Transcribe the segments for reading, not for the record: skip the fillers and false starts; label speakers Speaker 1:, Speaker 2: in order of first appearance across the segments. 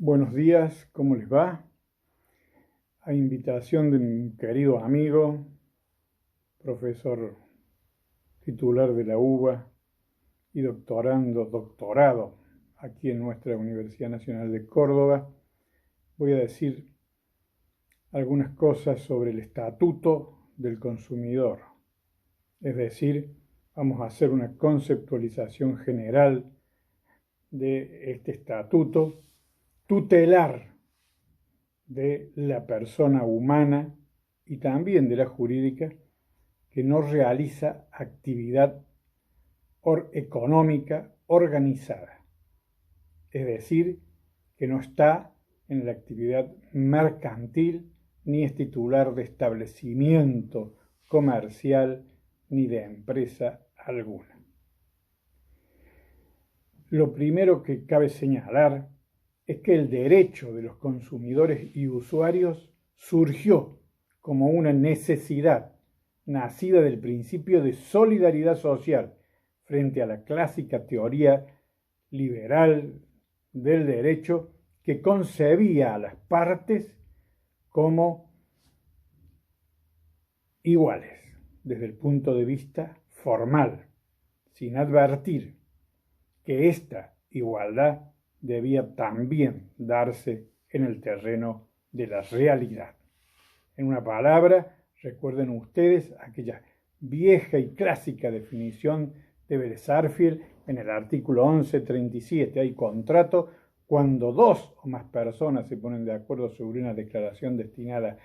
Speaker 1: Buenos días, ¿cómo les va? A invitación de un querido amigo, profesor titular de la UBA y doctorado aquí en nuestra Universidad Nacional de Córdoba, voy a decir algunas cosas sobre el Estatuto del Consumidor. Es decir, vamos a hacer una conceptualización general de este estatuto tutelar de la persona humana y también de la jurídica que no realiza actividad económica organizada, es decir, que no está en la actividad mercantil ni es titular de establecimiento comercial ni de empresa alguna. Lo primero que cabe señalar es que el derecho de los consumidores y usuarios surgió como una necesidad nacida del principio de solidaridad social frente a la clásica teoría liberal del derecho que concebía a las partes como iguales desde el punto de vista formal, sin advertir que esta igualdad debía también darse en el terreno de la realidad. En una palabra, recuerden ustedes aquella vieja y clásica definición de Bresarfield en el artículo 1137. Hay contrato cuando dos o más personas se ponen de acuerdo sobre una declaración destinada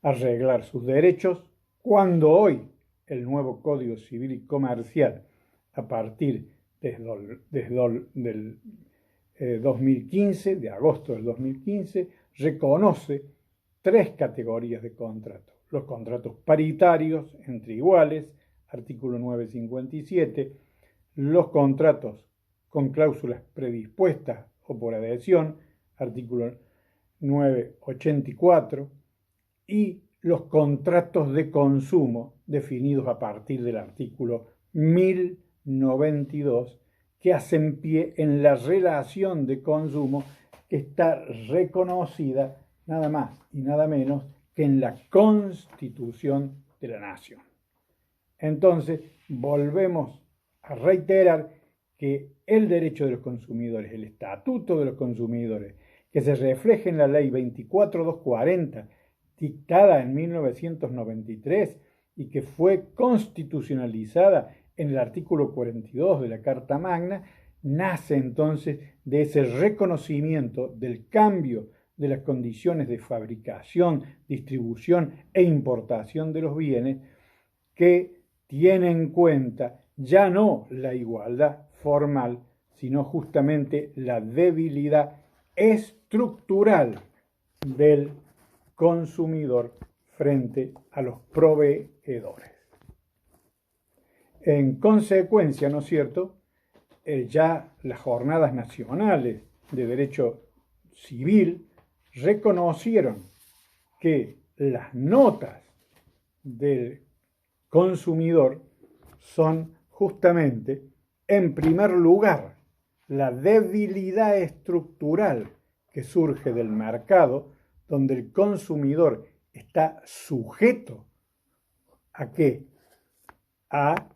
Speaker 1: a arreglar sus derechos, cuando hoy el nuevo Código Civil y Comercial, a partir del 2015, de agosto del 2015, reconoce tres categorías de contratos. Los contratos paritarios entre iguales, artículo 957, los contratos con cláusulas predispuestas o por adhesión, artículo 984, y los contratos de consumo definidos a partir del artículo 1092, que hacen pie en la relación de consumo que está reconocida nada más y nada menos que en la Constitución de la Nación. Entonces, volvemos a reiterar que el derecho de los consumidores, el Estatuto de los Consumidores, que se refleja en la Ley 24240, dictada en 1993 y que fue constitucionalizada en el artículo 42 de la Carta Magna, nace entonces de ese reconocimiento del cambio de las condiciones de fabricación, distribución e importación de los bienes, que tiene en cuenta ya no la igualdad formal, sino justamente la debilidad estructural del consumidor frente a los proveedores. En consecuencia, ¿no es cierto?, ya las jornadas nacionales de derecho civil reconocieron que las notas del consumidor son justamente, en primer lugar, la debilidad estructural que surge del mercado, donde el consumidor está sujeto ¿a qué? A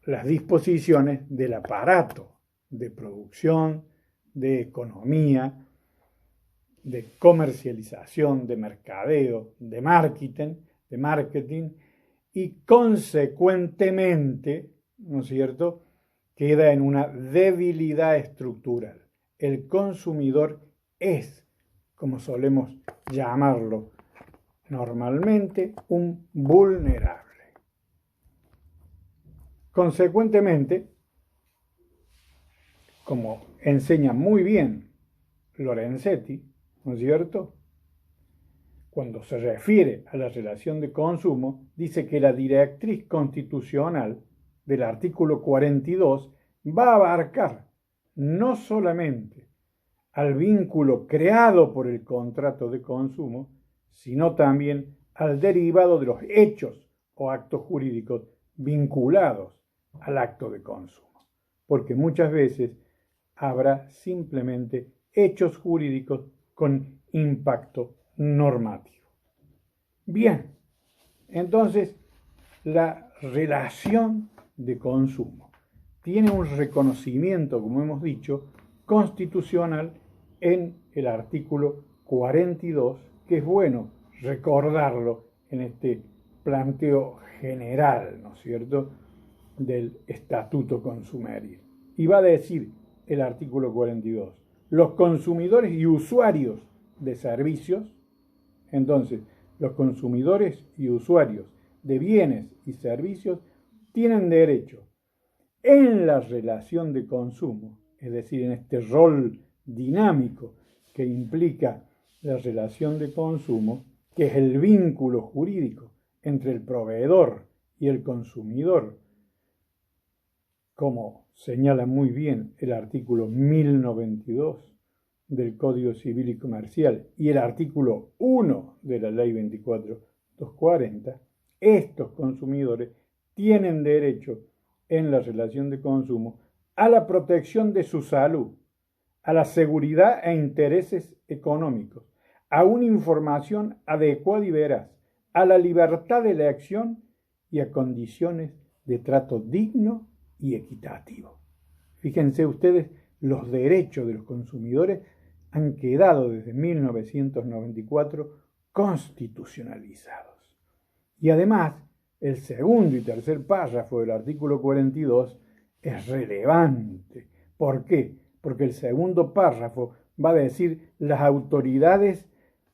Speaker 1: las disposiciones del aparato de producción, de economía, de comercialización, de mercadeo, de marketing y consecuentemente, ¿no es cierto?, queda en una debilidad estructural. El consumidor es, como solemos llamarlo normalmente, un vulnerable. Consecuentemente, como enseña muy bien Lorenzetti, ¿no es cierto?, cuando se refiere a la relación de consumo, dice que la directriz constitucional del artículo 42 va a abarcar no solamente al vínculo creado por el contrato de consumo, sino también al derivado de los hechos o actos jurídicos vinculados al acto de consumo, porque muchas veces habrá simplemente hechos jurídicos con impacto normativo. Bien, entonces la relación de consumo tiene un reconocimiento, como hemos dicho, constitucional en el artículo 42, que es bueno recordarlo en este planteo general, ¿no es cierto?, del Estatuto Consumeril. Y va a decir el artículo 42, los consumidores y usuarios de servicios, entonces, los consumidores y usuarios de bienes y servicios tienen derecho en la relación de consumo, es decir, en este rol dinámico que implica la relación de consumo, que es el vínculo jurídico entre el proveedor y el consumidor, como señala muy bien el artículo 1092 del Código Civil y Comercial y el artículo 1 de la Ley 24.240, estos consumidores tienen derecho en la relación de consumo a la protección de su salud, a la seguridad e intereses económicos, a una información adecuada y veraz, a la libertad de elección y a condiciones de trato digno y equitativo. Fíjense ustedes, los derechos de los consumidores han quedado desde 1994 constitucionalizados. Y además, el segundo y tercer párrafo del artículo 42 es relevante. ¿Por qué? Porque el segundo párrafo va a decir las autoridades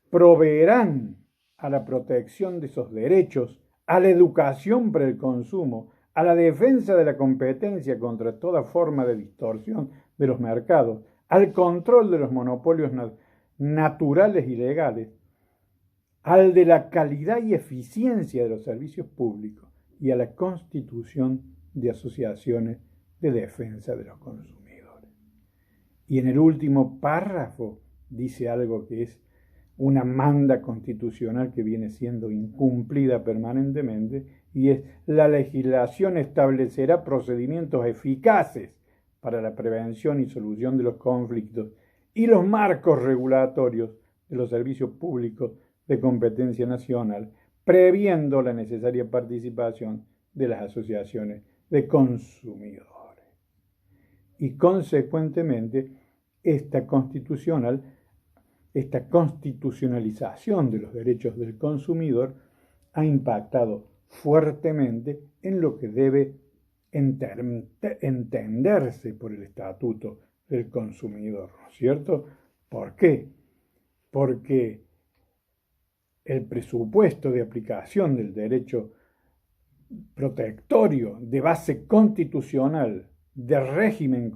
Speaker 1: proveerán a la protección de esos derechos, a la educación para el consumo, a la defensa de la competencia contra toda forma de distorsión de los mercados, al control de los monopolios naturales y legales, al de la calidad y eficiencia de los servicios públicos y a la constitución de asociaciones de defensa de los consumidores. Y en el último párrafo dice algo que es una manda constitucional que viene siendo incumplida permanentemente, y es: la legislación establecerá procedimientos eficaces para la prevención y solución de los conflictos y los marcos regulatorios de los servicios públicos de competencia nacional, previendo la necesaria participación de las asociaciones de consumidores. Y consecuentemente, esta constitucionalización de los derechos del consumidor ha impactado fuertemente en lo que debe entenderse por el Estatuto del Consumidor, ¿no es cierto? ¿Por qué? Porque el presupuesto de aplicación del derecho protectorio de base constitucional del régimen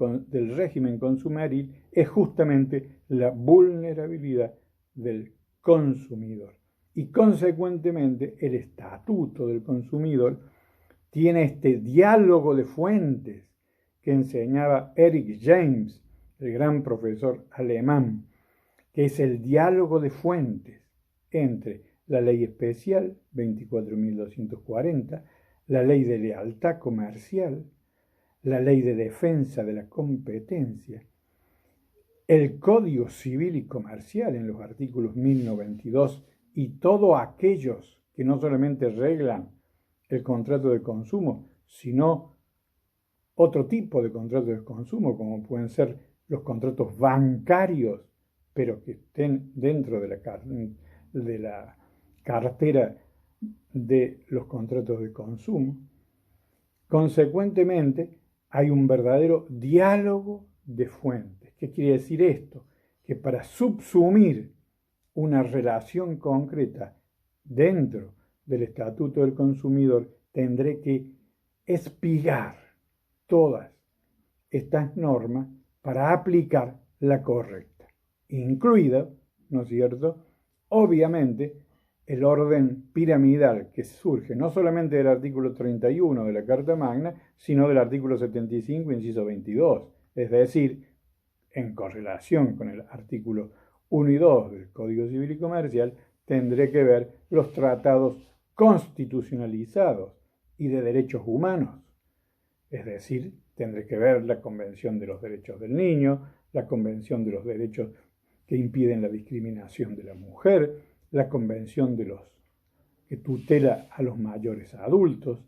Speaker 1: consumeril es justamente la vulnerabilidad del consumidor. Y consecuentemente el Estatuto del Consumidor tiene este diálogo de fuentes que enseñaba Eric James, el gran profesor alemán, que es el diálogo de fuentes entre la Ley Especial 24.240, la Ley de Lealtad Comercial, la Ley de Defensa de la Competencia, el Código Civil y Comercial en los artículos 1092 y todos aquellos que no solamente reglan el contrato de consumo, sino otro tipo de contratos de consumo, como pueden ser los contratos bancarios, pero que estén dentro de la cartera de los contratos de consumo. Consecuentemente, hay un verdadero diálogo de fuentes. ¿Qué quiere decir esto? Que para subsumir una relación concreta dentro del Estatuto del Consumidor, tendré que espigar todas estas normas para aplicar la correcta, incluida, ¿no es cierto?, obviamente, el orden piramidal que surge no solamente del artículo 31 de la Carta Magna, sino del artículo 75, inciso 22, es decir, en correlación con el artículo 1 y 2 del Código Civil y Comercial, tendré que ver los tratados constitucionalizados y de derechos humanos, es decir, tendré que ver la Convención de los Derechos del Niño, la Convención de los Derechos que impiden la discriminación de la mujer, la Convención que tutela a los mayores adultos,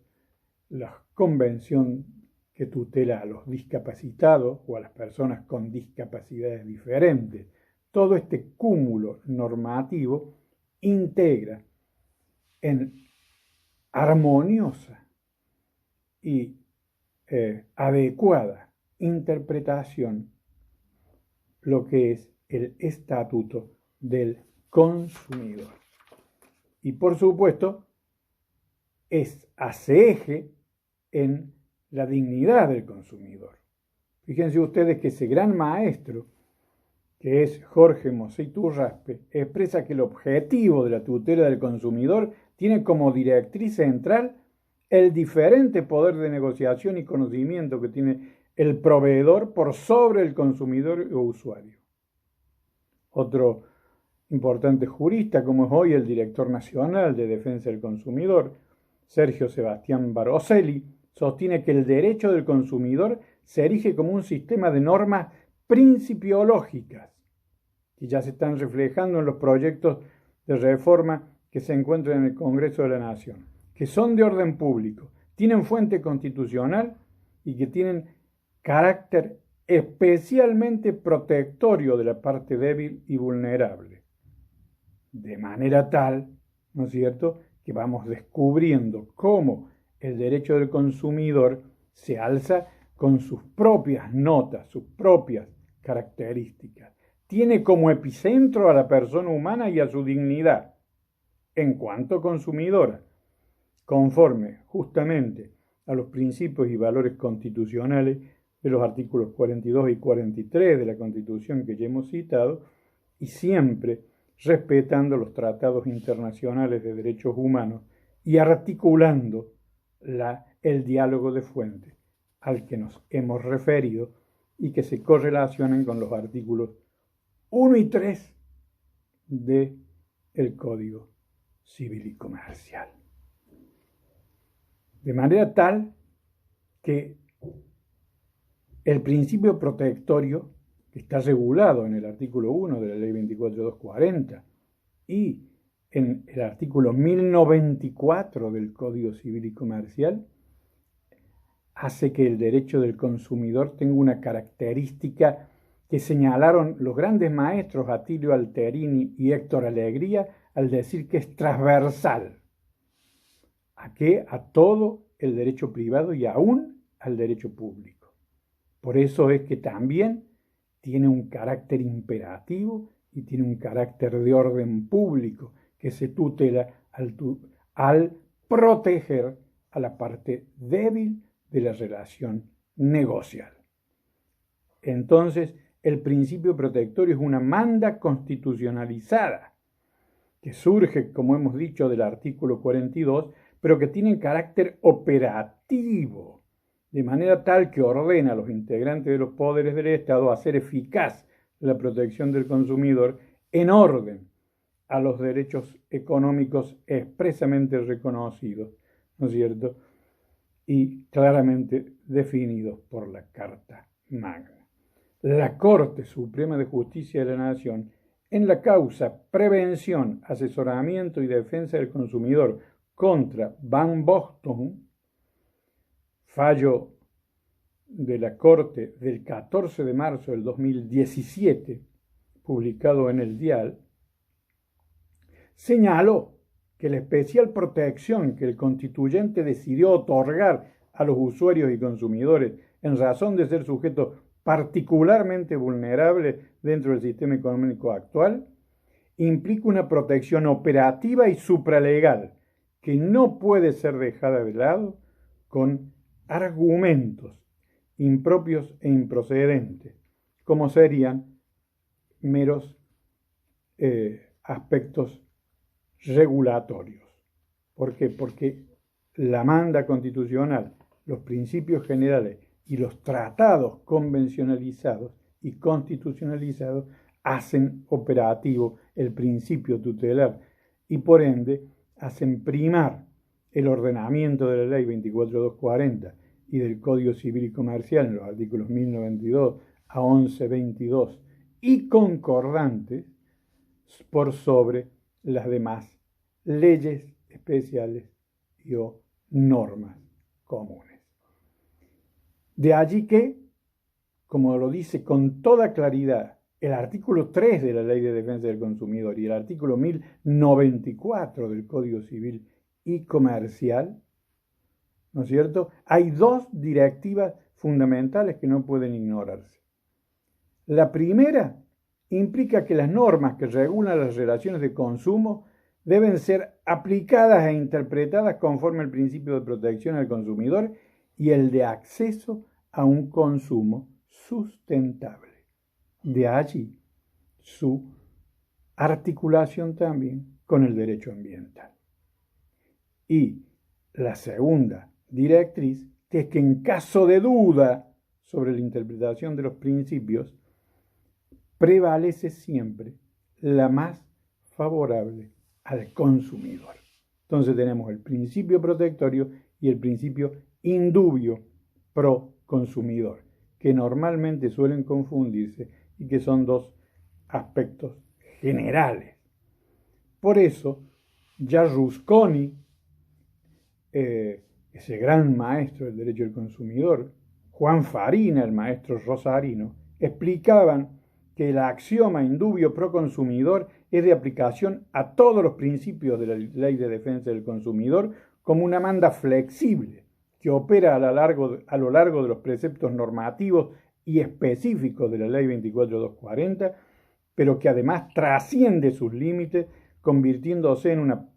Speaker 1: la Convención que tutela a los discapacitados o a las personas con discapacidades diferentes. Todo este cúmulo normativo integra en armoniosa y adecuada interpretación lo que es el estatuto del consumidor. Y por supuesto, hace eje en la dignidad del consumidor. Fíjense ustedes que ese gran maestro, que es Jorge Mosé Iturraspe, expresa que el objetivo de la tutela del consumidor tiene como directriz central el diferente poder de negociación y conocimiento que tiene el proveedor por sobre el consumidor o usuario. Otro importante jurista, como es hoy el director nacional de Defensa del Consumidor, Sergio Sebastián Baroselli, sostiene que el derecho del consumidor se erige como un sistema de normas principiológicas que ya se están reflejando en los proyectos de reforma que se encuentran en el Congreso de la Nación, que son de orden público, tienen fuente constitucional y que tienen carácter especialmente protectorio de la parte débil y vulnerable. De manera tal, ¿no es cierto?, que vamos descubriendo cómo el derecho del consumidor se alza con sus propias notas, sus propias características. Tiene como epicentro a la persona humana y a su dignidad en cuanto consumidora, conforme justamente a los principios y valores constitucionales de los artículos 42 y 43 de la Constitución que ya hemos citado, y siempre respetando los tratados internacionales de derechos humanos y articulando el diálogo de fuente al que nos hemos referido y que se correlacionan con los artículos 1 y 3 del Código Civil y Comercial. De manera tal que el principio protectorio, que está regulado en el artículo 1 de la Ley 24.240 y en el artículo 1094 del Código Civil y Comercial, hace que el derecho del consumidor tenga una característica que señalaron los grandes maestros Atilio Alterini y Héctor Alegría al decir que es transversal. ¿A qué? A todo el derecho privado y aún al derecho público. Por eso es que también tiene un carácter imperativo y tiene un carácter de orden público que se tutela al proteger a la parte débil de la relación negocial. Entonces, el principio protectorio es una manda constitucionalizada que surge, como hemos dicho, del artículo 42, pero que tiene carácter operativo, de manera tal que ordena a los integrantes de los poderes del Estado a hacer eficaz la protección del consumidor en orden a los derechos económicos expresamente reconocidos, ¿no es cierto?, y claramente definidos por la Carta Magna. La Corte Suprema de Justicia de la Nación, en la causa Prevención, Asesoramiento y Defensa del Consumidor contra Van Boston, fallo de la Corte del 14 de marzo del 2017, publicado en el Dial, señaló que la especial protección que el constituyente decidió otorgar a los usuarios y consumidores en razón de ser sujetos particularmente vulnerables dentro del sistema económico actual, implica una protección operativa y supralegal que no puede ser dejada de lado con argumentos impropios e improcedentes, como serían meros aspectos regulatorios. ¿Por qué? Porque la manda constitucional, los principios generales y los tratados convencionalizados y constitucionalizados hacen operativo el principio tutelar y por ende hacen primar el ordenamiento de la Ley 24.240 y del Código Civil y Comercial en los artículos 1092 a 1122 y concordantes por sobre las demás leyes especiales y o normas comunes. De allí que, como lo dice con toda claridad el artículo 3 de la Ley de Defensa del Consumidor y el artículo 1094 del Código Civil y Comercial, ¿no es cierto? Hay dos directivas fundamentales que no pueden ignorarse. La primera implica que las normas que regulan las relaciones de consumo deben ser aplicadas e interpretadas conforme al principio de protección al consumidor y el de acceso a un consumo sustentable. De allí su articulación también con el derecho ambiental. Y la segunda directriz es que en caso de duda sobre la interpretación de los principios, prevalece siempre la más favorable al consumidor. Entonces tenemos el principio protectorio y el principio indubio pro consumidor, que normalmente suelen confundirse y que son dos aspectos generales. Por eso, ya Rusconi, ese gran maestro del derecho del consumidor, Juan Farina, el maestro rosarino, explicaban que el axioma indubio pro consumidor es de aplicación a todos los principios de la Ley de Defensa del Consumidor como una manda flexible que opera a lo largo de los preceptos normativos y específicos de la Ley 24240, pero que además trasciende sus límites, convirtiéndose en una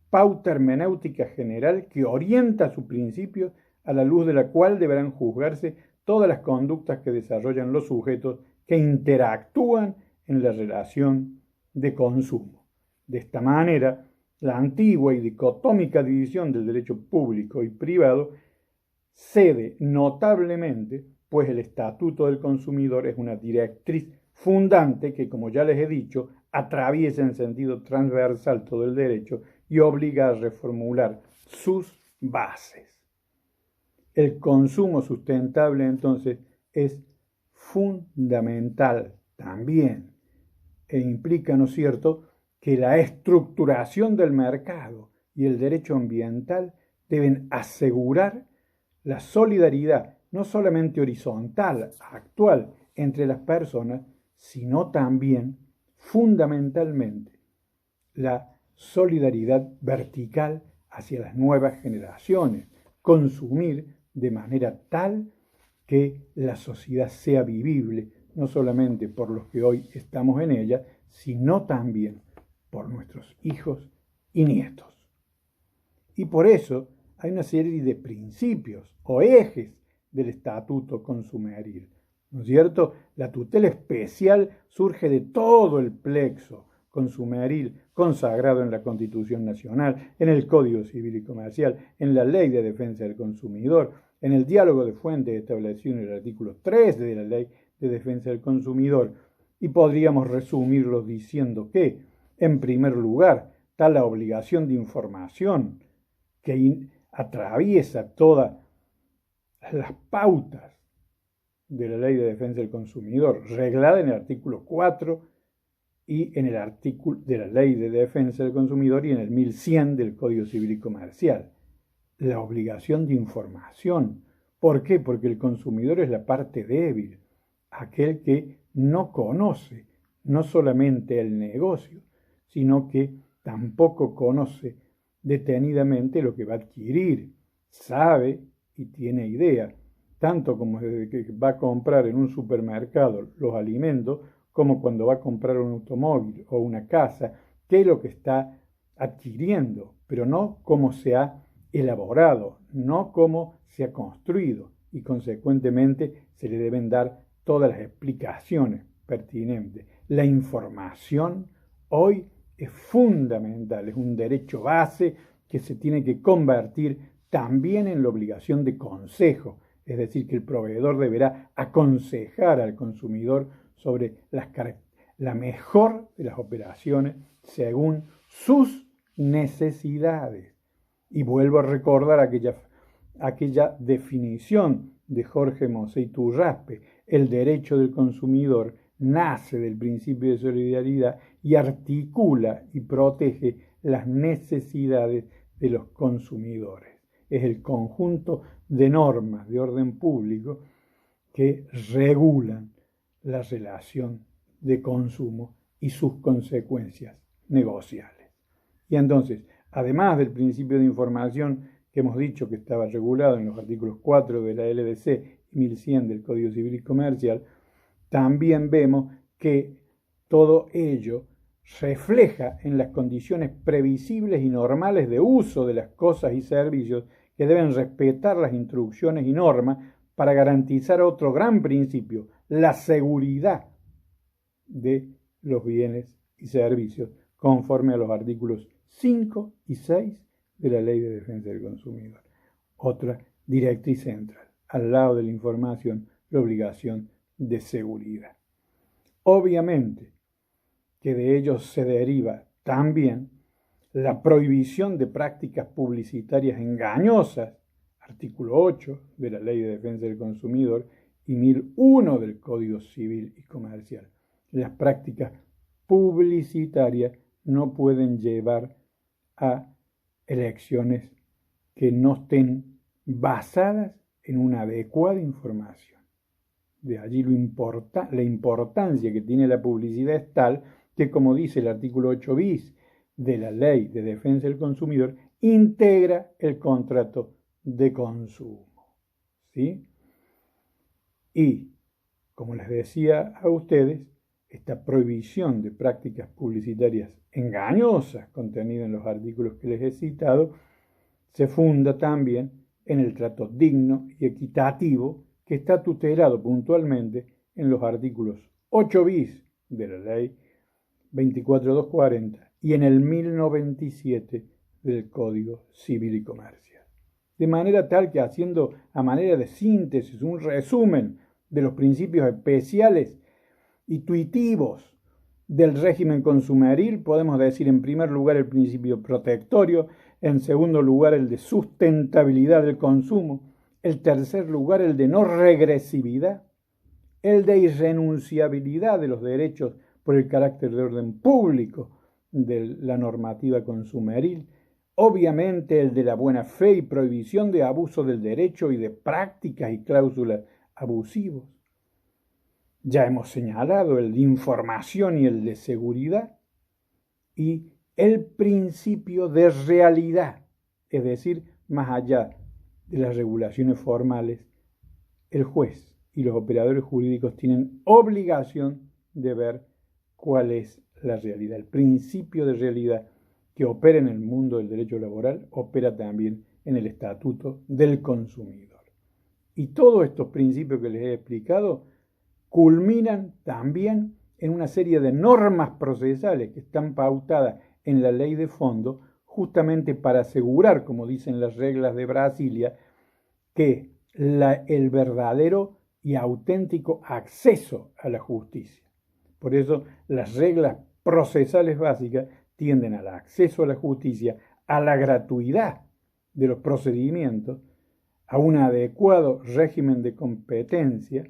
Speaker 1: pauta hermenéutica general que orienta sus principios a la luz de la cual deberán juzgarse todas las conductas que desarrollan los sujetos que interactúan en la relación de consumo. De esta manera, la antigua y dicotómica división del derecho público y privado cede notablemente, pues el Estatuto del Consumidor es una directriz fundante que, como ya les he dicho, atraviesa en sentido transversal todo el derecho y obliga a reformular sus bases. El consumo sustentable, entonces, es fundamental también e implica, ¿no es cierto?, que la estructuración del mercado y el derecho ambiental deben asegurar la solidaridad, no solamente horizontal, actual, entre las personas, sino también, fundamentalmente, la solidaridad vertical hacia las nuevas generaciones, consumir de manera tal que la sociedad sea vivible, no solamente por los que hoy estamos en ella, sino también por nuestros hijos y nietos. Y por eso hay una serie de principios o ejes del Estatuto Consumeril, ¿no es cierto? La tutela especial surge de todo el plexo consumeril consagrado en la Constitución Nacional, en el Código Civil y Comercial, en la Ley de Defensa del Consumidor, en el diálogo de fuentes establecido en el artículo 3 de la Ley de Defensa del Consumidor. Y podríamos resumirlo diciendo que, en primer lugar, está la obligación de información que atraviesa todas las pautas de la Ley de Defensa del Consumidor, reglada en el artículo 4 y en el artículo de la Ley de Defensa del Consumidor y en el 1100 del Código Civil y Comercial. La obligación de información. ¿Por qué? Porque el consumidor es la parte débil, aquel que no conoce no solamente el negocio, sino que tampoco conoce detenidamente lo que va a adquirir, sabe y tiene idea, tanto como desde que va a comprar en un supermercado los alimentos, como cuando va a comprar un automóvil o una casa, qué es lo que está adquiriendo, pero no cómo se ha elaborado, no cómo se ha construido, y consecuentemente se le deben dar todas las explicaciones pertinentes. La información hoy es fundamental, es un derecho base que se tiene que convertir también en la obligación de consejo, es decir, que el proveedor deberá aconsejar al consumidor sobre la mejor de las operaciones según sus necesidades. Y vuelvo a recordar aquella definición de Jorge Mosé Iturraspe, el derecho del consumidor nace del principio de solidaridad y articula y protege las necesidades de los consumidores. Es el conjunto de normas de orden público que regulan la relación de consumo y sus consecuencias negociales. Y entonces, además del principio de información que hemos dicho que estaba regulado en los artículos 4 de la LDC y 1100 del Código Civil y Comercial, también vemos que todo ello refleja en las condiciones previsibles y normales de uso de las cosas y servicios que deben respetar las instrucciones y normas para garantizar otro gran principio, la seguridad de los bienes y servicios, conforme a los artículos 5 y 6 de la Ley de Defensa del Consumidor. Otra directriz central, al lado de la información, la obligación de seguridad. Obviamente que de ello se deriva también la prohibición de prácticas publicitarias engañosas, artículo 8 de la Ley de Defensa del Consumidor y 1001 del Código Civil y Comercial. Las prácticas publicitarias no pueden llevar a elecciones que no estén basadas en una adecuada información. De allí la importancia que tiene la publicidad es tal que, como dice el artículo 8 bis de la Ley de Defensa del Consumidor, integra el contrato de consumo. ¿Sí? Y, como les decía a ustedes, esta prohibición de prácticas publicitarias engañosas contenida en los artículos que les he citado se funda también en el trato digno y equitativo que está tutelado puntualmente en los artículos 8 bis de la Ley 24240 y en el 1097 del Código Civil y Comercial. De manera tal que, haciendo a manera de síntesis un resumen de los principios especiales intuitivos del régimen consumeril, podemos decir en primer lugar el principio protectorio, en segundo lugar el de sustentabilidad del consumo, en tercer lugar el de no regresividad, el de irrenunciabilidad de los derechos por el carácter de orden público de la normativa consumeril, obviamente el de la buena fe y prohibición de abuso del derecho y de prácticas y cláusulas abusivos. Ya hemos señalado el de información y el de seguridad y el principio de realidad, es decir, más allá de las regulaciones formales, el juez y los operadores jurídicos tienen obligación de ver cuál es la realidad. El principio de realidad que opera en el mundo del derecho laboral opera también en el Estatuto del Consumidor. Y todos estos principios que les he explicado culminan también en una serie de normas procesales que están pautadas en la ley de fondo, justamente para asegurar, como dicen las reglas de Brasilia, que el verdadero y auténtico acceso a la justicia. Por eso las reglas procesales básicas tienden al acceso a la justicia, a la gratuidad de los procedimientos, a un adecuado régimen de competencia,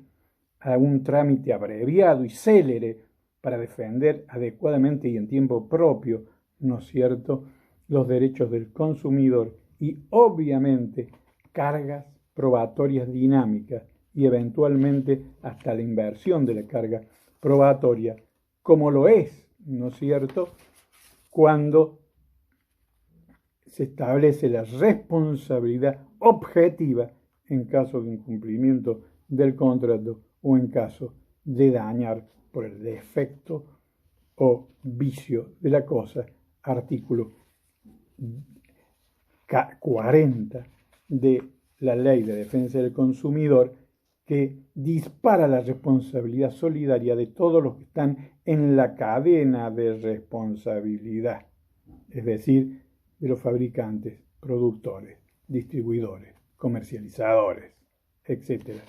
Speaker 1: a un trámite abreviado y célere para defender adecuadamente y en tiempo propio, ¿no es cierto?, los derechos del consumidor y obviamente cargas probatorias dinámicas y eventualmente hasta la inversión de la carga probatoria, como lo es, ¿no es cierto?, cuando se establece la responsabilidad objetiva en caso de incumplimiento del contrato o en caso de dañar por el defecto o vicio de la cosa, artículo 40 de la Ley de Defensa del Consumidor, que dispara la responsabilidad solidaria de todos los que están en la cadena de responsabilidad, es decir, de los fabricantes, productores, distribuidores, comercializadores, etcétera,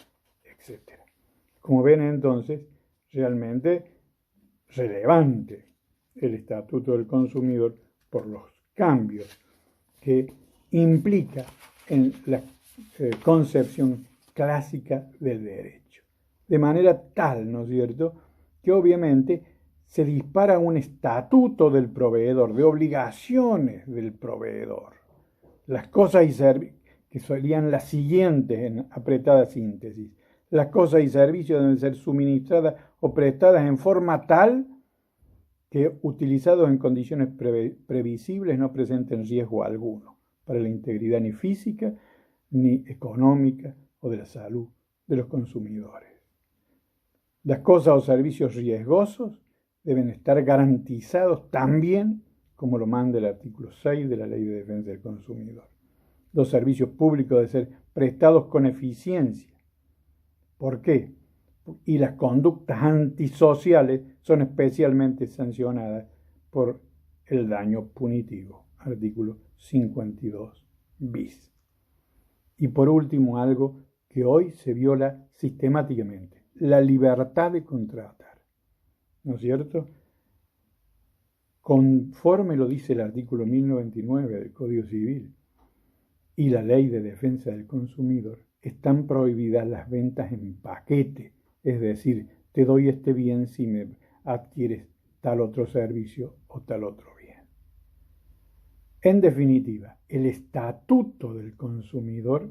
Speaker 1: etcétera. Como ven entonces, realmente relevante el Estatuto del Consumidor por los cambios que implica en la concepción clásica del derecho. de manera tal, ¿no es cierto?, que obviamente se dispara un estatuto del proveedor, de obligaciones del proveedor. Las cosas y servicios, que serían las siguientes en apretada síntesis. Las cosas y servicios deben ser suministradas o prestadas en forma tal que, utilizados en condiciones previsibles, no presenten riesgo alguno para la integridad ni física, ni económica o de la salud de los consumidores. Las cosas o servicios riesgosos deben estar garantizados también, como lo manda el artículo 6 de la Ley de Defensa del Consumidor. Los servicios públicos deben ser prestados con eficiencia. ¿Por qué? Y las conductas antisociales son especialmente sancionadas por el daño punitivo, artículo 52 bis. Y por último, algo que hoy se viola sistemáticamente, la libertad de contratar, ¿no es cierto? Conforme lo dice el artículo 1099 del Código Civil y la Ley de Defensa del Consumidor, están prohibidas las ventas en paquete, es decir, te doy este bien si me adquieres tal otro servicio o tal otro bien. En definitiva, el Estatuto del Consumidor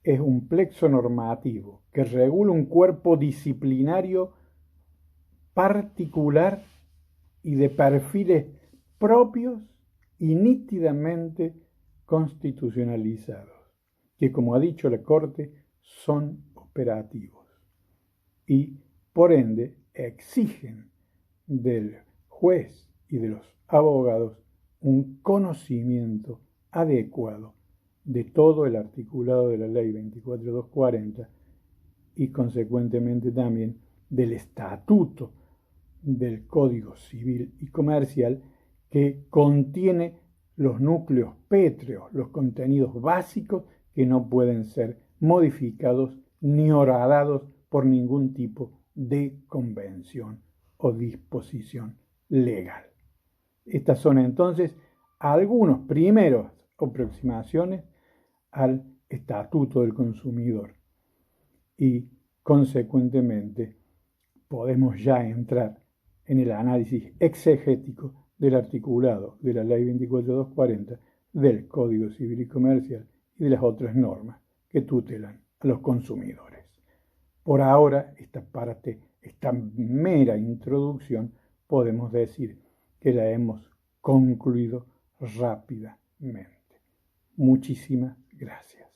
Speaker 1: es un plexo normativo que regula un cuerpo disciplinario particular y de perfiles propios y nítidamente constitucionalizados, que, como ha dicho la Corte, son operativos y, por ende, exigen del juez y de los abogados un conocimiento adecuado de todo el articulado de la Ley 24240 y, consecuentemente, también del Estatuto del Código Civil y Comercial, que contiene los núcleos pétreos, los contenidos básicos que no pueden ser modificados ni horadados por ningún tipo de convención o disposición legal. Estas son entonces algunas primeras aproximaciones al Estatuto del Consumidor y, consecuentemente, podemos ya entrar en el análisis exegético del articulado de la Ley 24240, del Código Civil y Comercial y de las otras normas que tutelan a los consumidores. Por ahora, esta mera introducción, podemos decir que la hemos concluido rápidamente. Muchísimas gracias.